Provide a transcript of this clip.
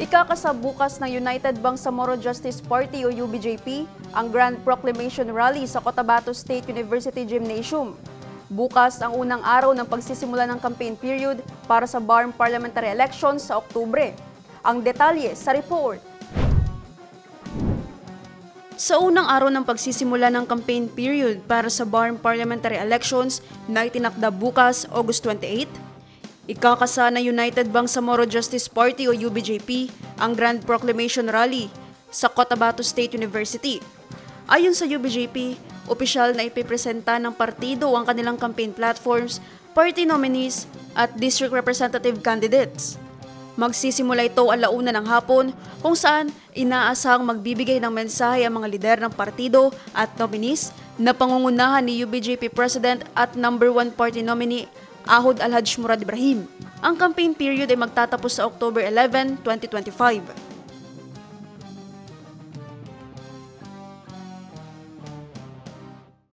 Ikakasabukas ng United Bangsamoro Justice Party o UBJP ang Grand Proclamation Rally sa Cotabato State University Gymnasium. Bukas ang unang araw ng pagsisimula ng campaign period para sa BARM parliamentary elections sa Oktubre. Ang detalye sa report. Sa unang araw ng pagsisimula ng campaign period para sa BARM parliamentary elections na itinakda bukas, August 28, ikakasa ng United Bangsamoro Justice Party o UBJP ang Grand Proclamation Rally sa Cotabato State University. Ayon sa UBJP, opisyal na ipipresenta ng partido ang kanilang campaign platforms, party nominees at district representative candidates. Magsisimula ito alauna ng hapon kung saan inaasahang magbibigay ng mensahe ang mga lider ng partido at nominees na pangungunahan ni UBJP President at number 1 party nominee Ahod Alhaj Murad Ibrahim. Ang campaign period ay magtatapos sa October 11, 2025.